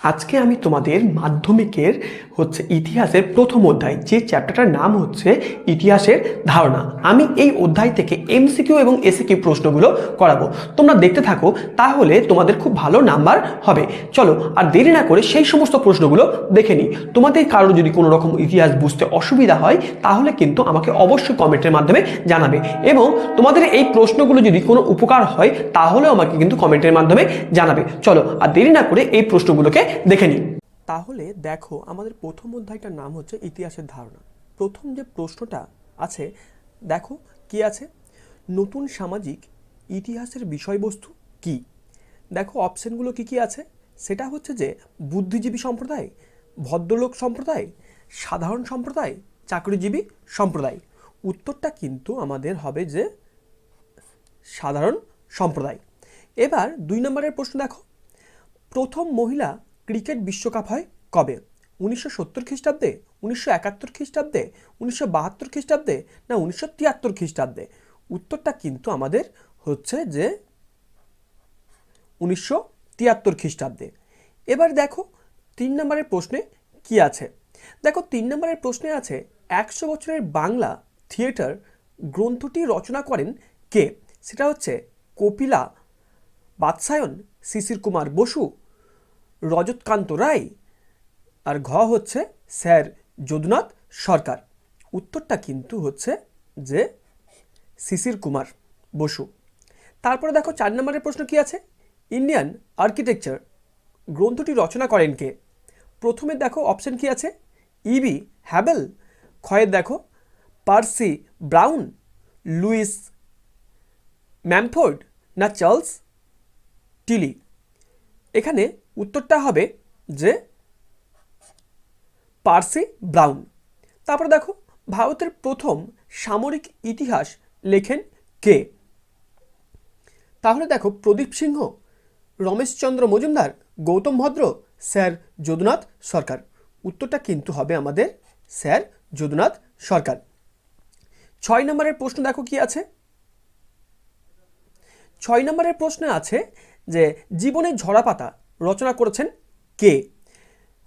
আজকে আমি তোমাদের মাধ্যমিকের ইতিহাসের প্রথম অধ্যায়, যে চ্যাপ্টারটার নাম হচ্ছে ইতিহাসের ধারণা। আমি এই অধ্যায় থেকে এমসিকিউ এবং এসিকিউ প্রশ্নগুলো করাবো। তোমরা দেখতে থাকো, তাহলে তোমাদের খুব ভালো নাম্বার হবে। চলো আর দেরি না করে সেই সমস্ত প্রশ্নগুলো দেখে নিই। তোমাদের কারোর যদি কোনো রকম ইতিহাস বুঝতে অসুবিধা হয় তাহলে কিন্তু আমাকে অবশ্যই কমেন্টের মাধ্যমে জানাবে, এবং তোমাদের এই প্রশ্নগুলো যদি কোনো উপকার হয় তাহলেও আমাকে কিন্তু কমেন্টের মাধ্যমে জানাবে। চলো আর দেরি না করে এই প্রশ্নগুলোকে দেখে নিই। তাহলে দেখো, আমাদের প্রথম অধ্যায়টার নাম হচ্ছে ইতিহাসের ধারণা। প্রথম যে প্রশ্নটা আছে, দেখো কি আছে, নতুন সামাজিক ইতিহাসের বিষয়বস্তু কি। দেখো অপশনগুলো কি কি আছে, সেটা হচ্ছে যে বুদ্ধিজীবী সম্প্রদায়, ভদ্রলোক সম্প্রদায়, সাধারণ সম্প্রদায়, চাকরিজীবী সম্প্রদায়। উত্তরটা কিন্তু আমাদের হবে যে সাধারণ সম্প্রদায়। এবার 2 নম্বরের প্রশ্ন দেখো, প্রথম মহিলা ক্রিকেট বিশ্বকাপ হয় কবে? 1970 খ্রিস্টাব্দে, 1971 খ্রিস্টাব্দে, 1972 খ্রিস্টাব্দে, না 1973 খ্রিস্টাব্দে? উত্তরটা কিন্তু আমাদের হচ্ছে যে 1973 খ্রিস্টাব্দে। এবার দেখো 3 নম্বরের প্রশ্নে কি আছে। দেখো 3 নম্বরের প্রশ্নে আছে, 100 বছরের বাংলা থিয়েটার গ্রন্থটি রচনা করেন কে? সেটা হচ্ছে কপিলা বাৎসায়ন, শিশির কুমার বসু, রজতকান্ত রায়, আর ঘ হচ্ছে স্যার যদুনাথ সরকার। উত্তরটা কিন্তু হচ্ছে যে শিশির কুমার বসু। তারপরে দেখো 4 নম্বরের প্রশ্ন কি আছে, ইন্ডিয়ান আর্কিটেকচার গ্রন্থটি রচনা করেন কে? প্রথমে দেখো অপশন কি আছে, ইবি হ্যাবেল, ক্ষয়ের দেখো পার্সি ব্রাউন, লুইস ম্যামফোর্ড, না চার্লস টিলি? এখানে উত্তরটা হবে যে পার্সি ব্রাউন। তারপরে দেখো ভারতের প্রথম সামরিক ইতিহাস লেখেন কে? তাহলে দেখো প্রদীপ সিংহ, রমেশচন্দ্র মজুমদার, গৌতম ভদ্র, স্যার যদুনাথ সরকার। উত্তরটা কিন্তু হবে আমাদের স্যার যদুনাথ সরকার। 6 নম্বরের প্রশ্ন দেখো কি আছে। 6 নম্বরের প্রশ্নে আছে যে জীবনের ঝরাপাতা রচনা করেছেন কে?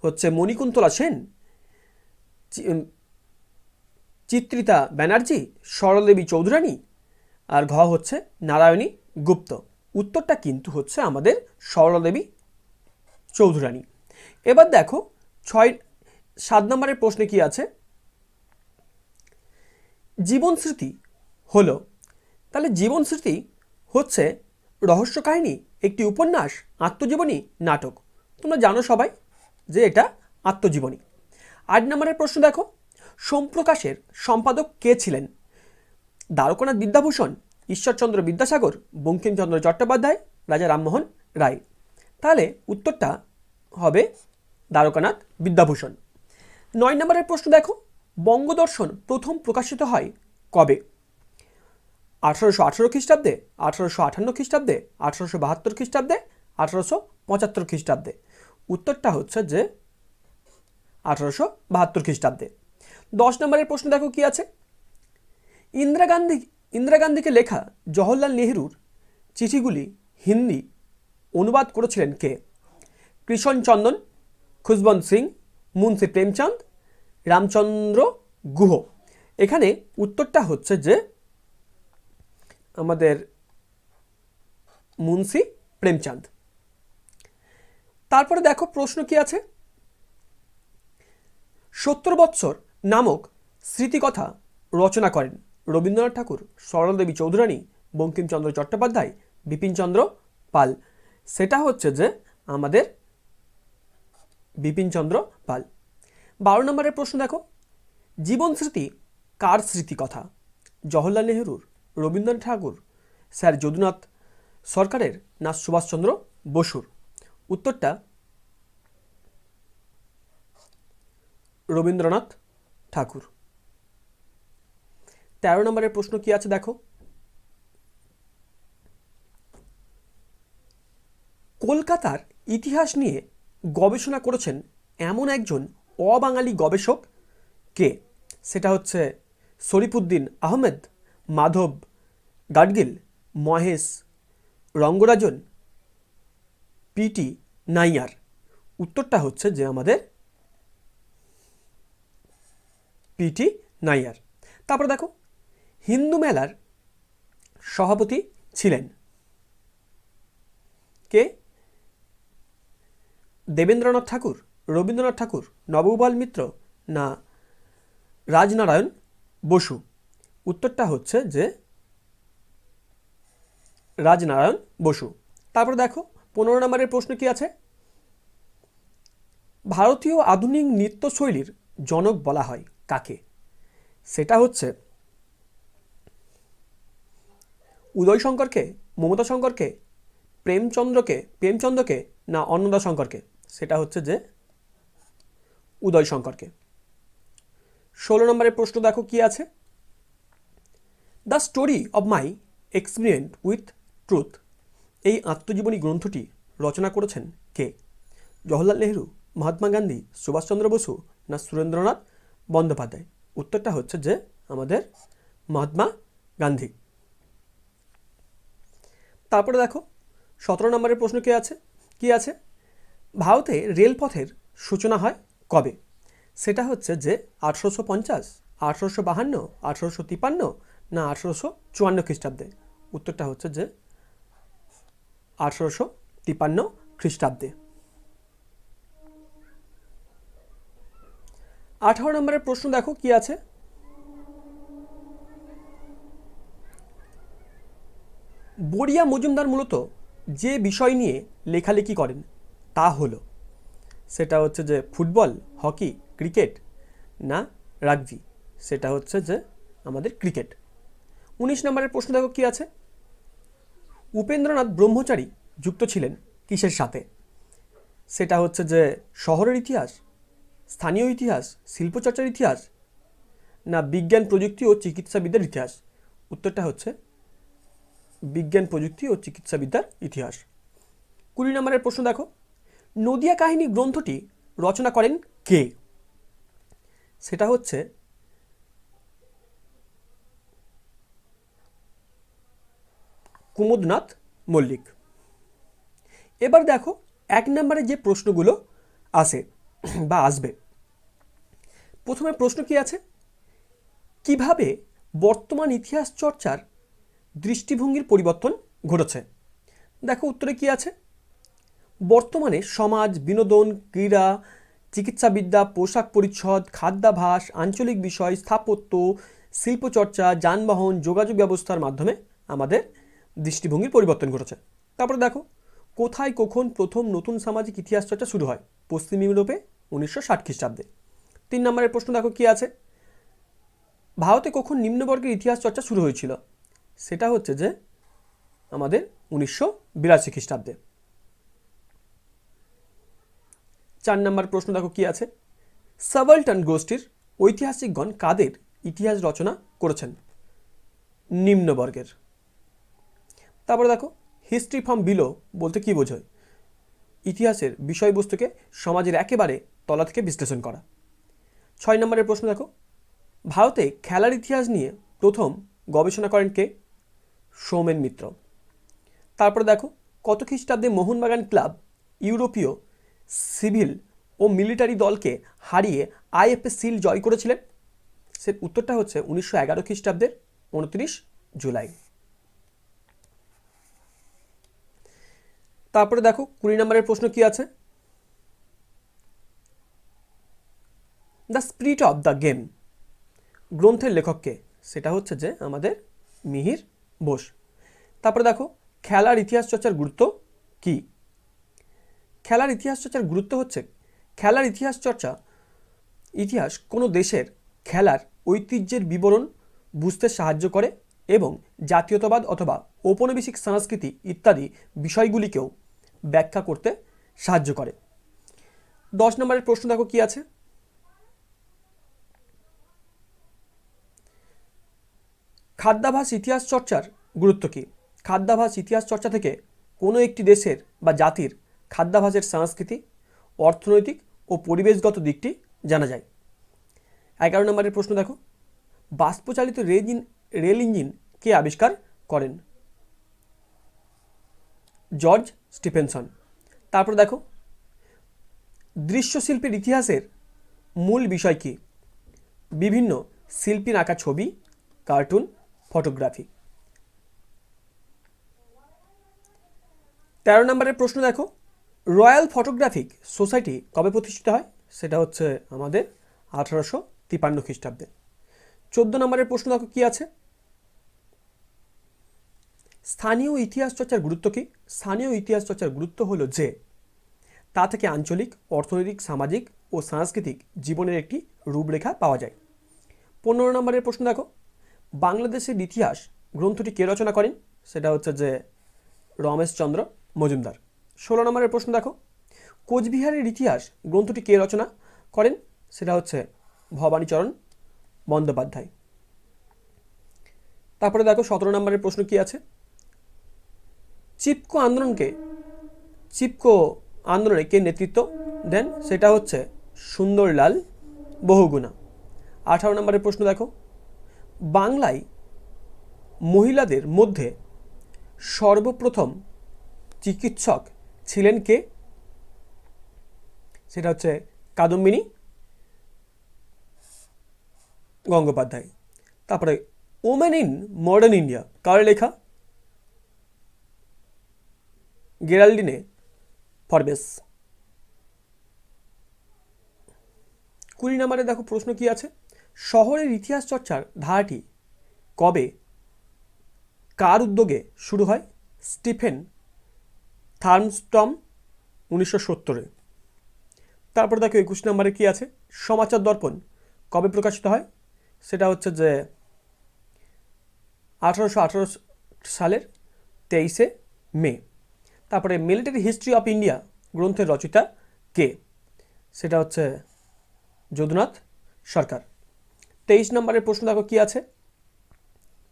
হচ্ছে মণিকুন্তলা সেন, চিত্রিতা ব্যানার্জি, সরলদেবী চৌধুরানী, আর ঘ হচ্ছে নারায়ণী গুপ্ত। উত্তরটা কিন্তু হচ্ছে আমাদের সরলদেবী চৌধুরানী। এবার দেখো 7 নম্বরের প্রশ্নে কি আছে, জীবন স্মৃতি হলো, তাহলে জীবন স্মৃতি হচ্ছে রহস্য কাহিনী, একটি উপন্যাস, আত্মজীবনী, নাটক। তোমরা জানো সবাই যে এটা আত্মজীবনী। 8 নম্বরের প্রশ্ন দেখো, সোমপ্রকাশের সম্পাদক কে ছিলেন? দ্বারকানাথ বিদ্যাভূষণ, ঈশ্বরচন্দ্র বিদ্যাসাগর, বঙ্কিমচন্দ্র চট্টোপাধ্যায়, রাজা রামমোহন রায়। তাহলে উত্তরটা হবে দ্বারকানাথ বিদ্যাভূষণ। 9 নম্বরের প্রশ্ন দেখো, বঙ্গদর্শন প্রথম প্রকাশিত হয় কবে? 1818 খ্রিস্টাব্দে, 1858 খ্রিস্টাব্দে, 1872 খ্রিস্টাব্দে, 1875 খ্রিস্টাব্দে? উত্তরটা হচ্ছে যে 1872 খ্রিস্টাব্দে। 10 নম্বরের প্রশ্ন দেখো কি আছে, ইন্দিরা গান্ধীকে লেখা জওহরলাল নেহরুর চিঠিগুলি হিন্দি অনুবাদ করেছিলেন কে? কৃষ্ণচন্দন, খুশবন্ত সিং, মুন্সি প্রেমচাঁদ, রামচন্দ্র গুহ। এখানে উত্তরটা হচ্ছে যে আমাদের মুন্সি প্রেমচাঁদ। তারপরে দেখো প্রশ্ন কি আছে, 70 বৎসর নামক স্মৃতিকথা রচনা করেন রবীন্দ্রনাথ ঠাকুর, সরলাদেবী চৌধুরানী, বঙ্কিমচন্দ্র চট্টোপাধ্যায়, বিপিনচন্দ্র পাল? সেটা হচ্ছে যে আমাদের বিপিনচন্দ্র পাল। 12 নম্বরের প্রশ্ন দেখো, জীবন স্মৃতি কার স্মৃতিকথা? জওহরলাল নেহরুর, রবীন্দ্রনাথ ঠাকুর, স্যার যদুনাথ সরকারের, না সুভাষচন্দ্র বসুর? উত্তরটা রবীন্দ্রনাথ ঠাকুর। 13 নম্বরের প্রশ্ন কি আছে দেখো, কলকাতার ইতিহাস নিয়ে গবেষণা করেছেন এমন একজন অবাঙালি গবেষক কে? সেটা হচ্ছে শরীফুদ্দীন আহমেদ, মাধব গাডগিল, মহেশ রঙ্গরাজন, পিটি নাইয়ার? উত্তরটা হচ্ছে যে আমাদের পিটি নাইয়ার। তারপরে দেখো হিন্দু মেলার সভাপতি ছিলেন কে? দেবেন্দ্রনাথ ঠাকুর, রবীন্দ্রনাথ ঠাকুর, নবগোপাল মিত্র না রাজনারায়ণ বসু? উত্তরটা হচ্ছে যে রাজনারায়ণ বসু। তারপর দেখো 15 নম্বরের প্রশ্ন কি আছে? ভারতীয় আধুনিক নৃত্যশৈলীর জনক বলা হয় কাকে? সেটা হচ্ছে উদয় শঙ্করকে, মমতা শঙ্করকে, প্রেমচন্দ্রকে না অন্নদা শঙ্করকে? সেটা হচ্ছে যে উদয় শঙ্করকে। 16 নম্বরের প্রশ্ন দেখো কি আছে? The story of my experiment with truth এই আত্মজীবনী গ্রন্থটি রচনা করেছেন কে? জওহরলাল নেহরু, মহাত্মা গান্ধী, সুভাষচন্দ্র বসু না সুরেন্দ্রনাথ বন্দ্যোপাধ্যায়? উত্তরটা হচ্ছে যে আমাদের মহাত্মা গান্ধী। তারপরে দেখো 17 নম্বরের প্রশ্ন কি আছে? ভারতে রেলপথের সূচনা হয় কবে? সেটা হচ্ছে যে 1850, 1852, 1853 না 1854 খ্রিস্টাব্দে? উত্তরটা হচ্ছে যে 1853 খ্রিস্টাব্দে। 18 নম্বরের প্রশ্ন দেখো কি আছে? বড়িয়া মজুমদার মূলত যে বিষয় নিয়ে লেখালেখি করেন তা হলো, সেটা হচ্ছে যে ফুটবল, হকি, ক্রিকেট না রাগবি? সেটা হচ্ছে যে আমাদের ক্রিকেট। 19 নম্বরের প্রশ্ন দেখো কি আছে? উপেন্দ্রনাথ ব্রহ্মচারী যুক্ত ছিলেন কিসের সাথে? সেটা হচ্ছে যে শহরের ইতিহাস, স্থানীয় ইতিহাস, শিল্পচর্চার ইতিহাস না বিজ্ঞান প্রযুক্তি ও চিকিৎসাবিদ্যার ইতিহাস? উত্তরটা হচ্ছে বিজ্ঞান প্রযুক্তি ও চিকিৎসাবিদ্যার ইতিহাস। 20 নম্বরের প্রশ্ন দেখো, নদিয়া কাহিনী গ্রন্থটি রচনা করেন কে? সেটা হচ্ছে কুমুদনাথ মল্লিক। এবার দেখো 1 নম্বরে যে প্রশ্নগুলো আসে বা আসবে। প্রথমে প্রশ্ন কি আছে? কিভাবে বর্তমান ইতিহাস চর্চার দৃষ্টিভঙ্গির পরিবর্তন ঘটেছে? দেখো উত্তরে কি আছে? বর্তমানে সমাজ, বিনোদন, ক্রীড়া, চিকিৎসাবিদ্যা, পোশাক পরিচ্ছদ, খাদ্যাভাস, আঞ্চলিক বিষয়, স্থাপত্য, শিল্পচর্চা, যানবাহন, যোগাযোগ ব্যবস্থার মাধ্যমে আমাদের দৃষ্টিভঙ্গির পরিবর্তন ঘটেছে। তারপরে দেখো কোথায় কখন প্রথম নতুন সামাজিক ইতিহাস চর্চা শুরু হয়? পশ্চিম ইউরোপে 1960 খ্রিস্টাব্দে। 3 নম্বরের প্রশ্ন দেখো কি আছে? ভারতে কখন নিম্নবর্গের ইতিহাস চর্চা শুরু হয়েছিল? সেটা হচ্ছে যে আমাদের 1982 খ্রিস্টাব্দে। 4 নম্বর প্রশ্ন দেখো কি আছে? সাবাল্টান গোষ্ঠীর ঐতিহাসিকগণ কাদের ইতিহাস রচনা করেছেন? নিম্নবর্গের। তারপরে দেখো হিস্ট্রি ফ্রম বিলো বলতে কি বোঝায়? ইতিহাসের বিষয়বস্তুকে সমাজের একেবারে তলা থেকে বিশ্লেষণ করা। 6 নম্বরের প্রশ্ন দেখো, ভারতে খেলার ইতিহাস নিয়ে প্রথম গবেষণা করেন কে? সৌমেন মিত্র। তারপরে দেখো কত খ্রিস্টাব্দে মোহনবাগান ক্লাব ইউরোপীয় সিভিল ও মিলিটারি দলকে হারিয়ে আইএফএ সিল জয় করেছিলেন? সে উত্তরটা হচ্ছে 1911 খ্রিস্টাব্দের 29 জুলাই। তারপরে দেখো 20 নম্বরের প্রশ্ন কি আছে? The spirit of the game গ্রন্থের লেখককে? সেটা হচ্ছে যে আমাদের মিহির বোস। তারপরে দেখো খেলার ইতিহাস চর্চার গুরুত্ব কি? খেলার ইতিহাস চর্চার গুরুত্ব হচ্ছে খেলার ইতিহাস কোনো দেশের খেলার ঐতিহ্যের বিবরণ বুঝতে সাহায্য করে এবং জাতীয়তাবাদ অথবা ঔপনিবেশিক সংস্কৃতি ইত্যাদি বিষয়গুলিকেও ব্যাখ্যা করতে সাহায্য করে। 10 নম্বরের প্রশ্ন দেখো কি আছে? খাদ্যাভাস ইতিহাস চর্চার গুরুত্ব কি? খাদ্যাভাস ইতিহাস চর্চা থেকে কোনো একটি দেশের বা জাতির খাদ্যাভাসের সংস্কৃতি, অর্থনৈতিক ও পরিবেশগত দিকটি জানা যায়। 11 নম্বরের প্রশ্ন দেখো, বাষ্পচালিত রেল ইঞ্জিন কে আবিষ্কার করেন? George Stephenson. তারপর দেখো দৃশ্যশিল্পের ইতিহাসের মূল বিষয় কি? বিভিন্ন শিল্পীর আঁকা ছবি, কার্টুন, ফটোগ্রাফি। 13 নম্বরের প্রশ্ন দেখো, রয়্যাল ফটোগ্রাফিক সোসাইটি কবে প্রতিষ্ঠিত হয়? সেটা হচ্ছে আমাদের 1853 খ্রিস্টাব্দে। 14 নম্বরের প্রশ্ন দেখো কি আছে, স্থানীয় ইতিহাস চর্চার গুরুত্ব কি? স্থানীয় ইতিহাস চর্চার গুরুত্ব হলো যে তা থেকে আঞ্চলিক, অর্থনৈতিক, সামাজিক ও সাংস্কৃতিক জীবনের একটি রূপরেখা পাওয়া যায়। 15 নম্বরের প্রশ্ন দেখো, বাংলাদেশের ইতিহাস গ্রন্থটি কে রচনা করেন? সেটা হচ্ছে যে রমেশচন্দ্র মজুমদার। 16 নম্বরের প্রশ্ন দেখো, কোচবিহারের ইতিহাস গ্রন্থটি কে রচনা করেন? সেটা হচ্ছে ভবানীচরণ বন্দ্যোপাধ্যায়। তারপরে দেখো 17 নম্বরের প্রশ্ন কি আছে, চিপকো আন্দোলনে কে নেতৃত্ব দেন? সেটা হচ্ছে সুন্দরলাল বহুগুণা। 18 নম্বরের প্রশ্ন দেখো, বাংলায় মহিলাদের মধ্যে সর্বপ্রথম চিকিৎসক ছিলেন কে? সেটা হচ্ছে কাদম্বিনী গঙ্গোপাধ্যায়। তারপরে ওমেন ইন মডার্ন ইন্ডিয়া কার লেখা? গেরাল্ডিনে ফরবেস। 20 নম্বরে দেখো প্রশ্ন কি আছে, শহরের ইতিহাস চর্চার ধারাটি কবে কার উদ্যোগে শুরু হয়? স্টিফেন থার্মস্টম 1970-এ। তারপর দেখো 21 নম্বরে কি আছে, সমাচার দর্পণ কবে প্রকাশিত হয়? সেটা হচ্ছে যে 1818 সালের 23শে মে। তারপরে মিলিটারি হিস্ট্রি অফ ইন্ডিয়া গ্রন্থের রচয়িতা কে? সেটা হচ্ছে যদুনাথ সরকার। 23 নম্বরের প্রশ্ন দেখো কি আছে,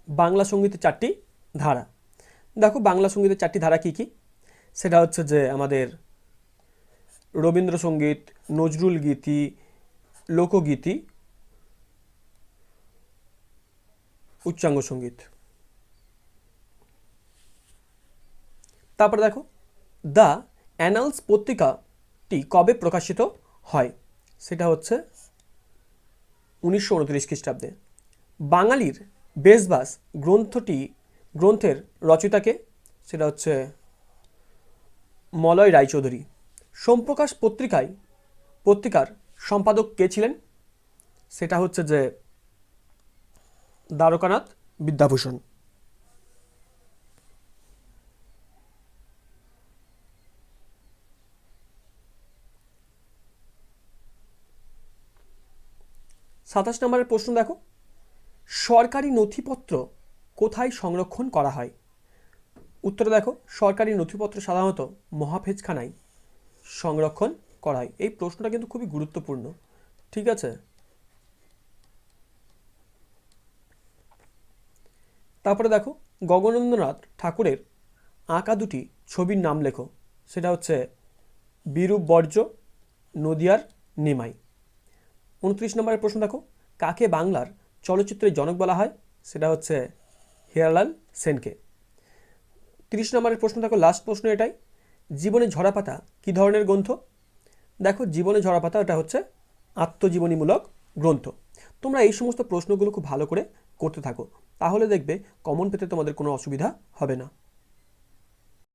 বাংলা সঙ্গীতের 4টি ধারা। দেখো বাংলা সঙ্গীতের 4টি ধারা কি কি? সেটা হচ্ছে যে আমাদের রবীন্দ্রসঙ্গীত, নজরুল গীতি, লোকগীতি, উচ্চাঙ্গ সঙ্গীত। তারপরে দেখো দ্য অ্যানালস পত্রিকাটি কবে প্রকাশিত হয়? সেটা হচ্ছে 1929 খ্রিস্টাব্দে। বাঙালির বেশবাস গ্রন্থের রচয়িতাকে? সেটা হচ্ছে মলয় রায়চৌধুরী। সোমপ্রকাশ পত্রিকার সম্পাদক কে ছিলেন? সেটা হচ্ছে যে দ্বারকানাথ বিদ্যাভূষণ। সাতাশ নম্বরের প্রশ্ন দেখো, সরকারি নথিপত্র কোথায় সংরক্ষণ করা হয়? উত্তরে দেখো, সরকারি নথিপত্র সাধারণত মহাফেজখানায় সংরক্ষণ করা হয়। এই প্রশ্নটা কিন্তু খুবই গুরুত্বপূর্ণ, ঠিক আছে? তারপরে দেখো, গগনেন্দ্রনাথ ঠাকুরের আঁকা 2টি ছবির নাম লেখো। সেটা হচ্ছে বিরূপ বর্জ্য, নদিয়ার নিমাই। 29 নম্বরের প্রশ্ন দেখো, কাকে বাংলার চলচ্চিত্রের জনক বলা হয়? সেটা হচ্ছে হিরালাল সেনকে। 30 নম্বরের প্রশ্ন দেখো, লাস্ট প্রশ্ন এটাই, জীবনে ঝরাপাতা কী ধরনের গ্রন্থ? দেখো জীবনে ঝরাপাতা এটা হচ্ছে আত্মজীবনীমূলক গ্রন্থ। তোমরা এই সমস্ত প্রশ্নগুলো খুব ভালো করে করতে থাকো, তাহলে দেখবে কমন পেতে তোমাদের কোনো অসুবিধা হবে না।